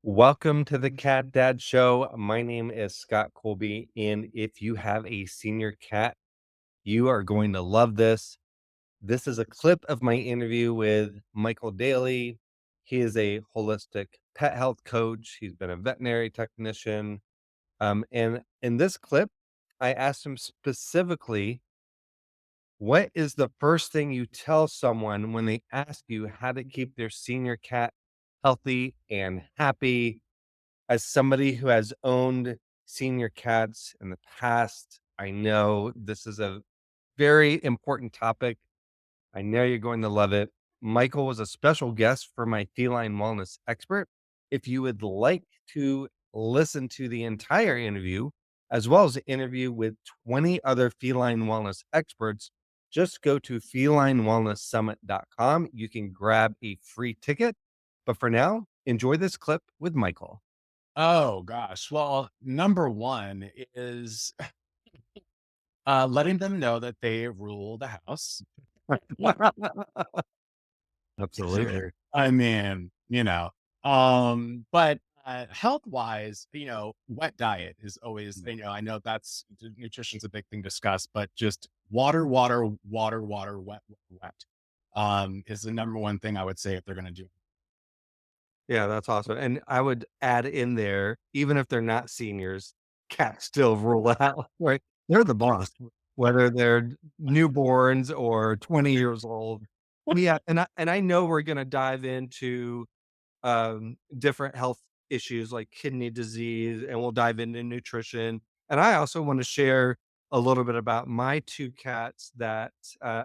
Welcome to the Cat Dad Show. My name is Scott Colby, and if you have a senior cat, you are going to love this. This is a clip of my interview with Michael Daly. He is a holistic pet health coach. He's been a veterinary technician. And in this clip, I asked him specifically, what is the first thing you tell someone when they ask you how to keep their senior cat healthy and happy? As somebody who has owned senior cats in the past, I know this is a very important topic. I know you're going to love it. Michael was a special guest for my feline wellness expert. If you would like to listen to the entire interview, as well as the interview with 20 other feline wellness experts, just go to felinewellnesssummit.com. You can grab a free ticket. But for now, enjoy this clip with Michael. Oh gosh. Well, number one is letting them know that they rule the house. Absolutely. I mean, but health wise, wet diet is always, I know that's nutrition's a big thing discussed, but just water, water, water, water, wet, wet, wet, is the number one thing I would say if they're going to do. Yeah, that's awesome, and I would add in there, even if they're not seniors, cats still rule out, right? They're the boss, whether they're newborns or 20 years old. Yeah, and I know we're gonna dive into different health issues like kidney disease, and we'll dive into nutrition. And I also want to share a little bit about my two cats that,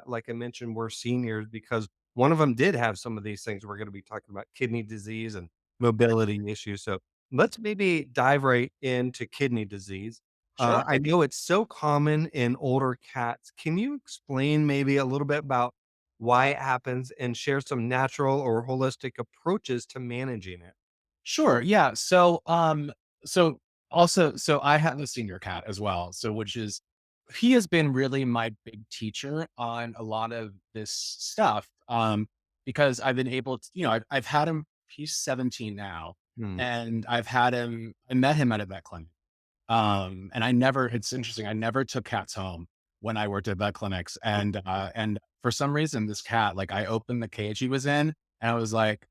like I mentioned, were seniors because one of them did have some of these things. We're going to be talking about kidney disease and mobility issues. So let's maybe dive right into kidney disease. Sure. I know it's so common in older cats. Can you explain maybe a little bit about why it happens and share some natural or holistic approaches to managing it? Sure. Yeah. So so I have a senior cat as well. So, which is, he has been really my big teacher on a lot of this stuff. Because I've been able to, I've had him, he's 17 now, Hmm. and I met him at a vet clinic. And it's interesting. I never took cats home when I worked at vet clinics. And for some reason, this cat, like I opened the cage he was in and I was like,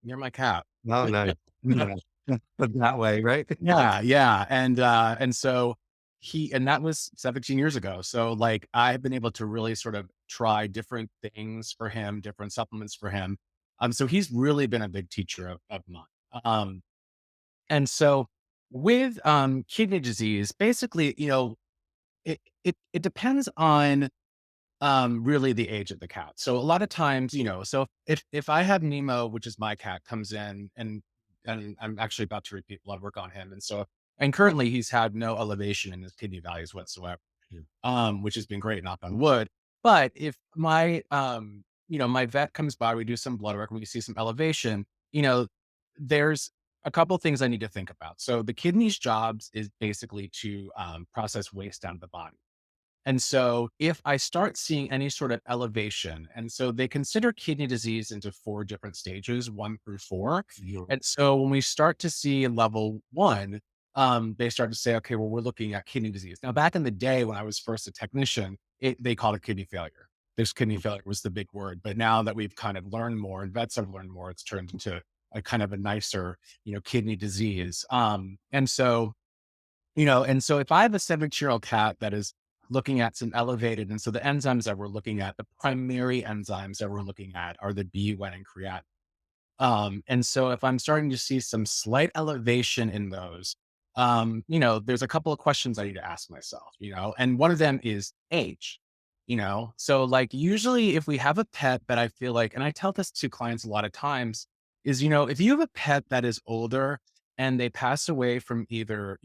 you're my cat. Oh, nice. Yeah. But that way, right? Yeah, yeah, and so and that was 17 years ago, so, like, I've been able to really sort of try different things for him, different supplements for him, so he's really been a big teacher of mine, um, and so with, kidney disease, basically, it depends on really the age of the cat. So a lot of times, so if I have Nemo, which is my cat, comes in and I'm actually about to repeat blood work on him. And currently he's had no elevation in his kidney values whatsoever, which has been great, knock on wood. But if my vet comes by, we do some blood work, we see some elevation, there's a couple things I need to think about. So the kidney's jobs is basically to process waste down to the body. And so if I start seeing any sort of elevation, and so they consider kidney disease into four different stages, one through four. Yeah. And so when we start to see level one, they start to say, okay, well, we're looking at kidney disease. Now, back in the day when I was first a technician, they called it kidney failure. This kidney failure was the big word. But now that we've kind of learned more and vets have learned more, it's turned into a kind of a nicer, kidney disease. And so if I have a 17-year-old cat that is looking at some elevated, and so the enzymes that we're looking at, the primary enzymes that we're looking at are the BUN and creatinine. And so if I'm starting to see some slight elevation in those, there's a couple of questions I need to ask myself, and one of them is age. So like usually if we have a pet that I feel like, and I tell this to clients a lot of times, is, if you have a pet that is older and they pass away from either,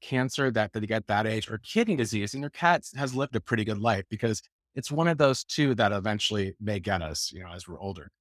cancer that they get that age or kidney disease, and your cat has lived a pretty good life because it's one of those two that eventually may get us, as we're older.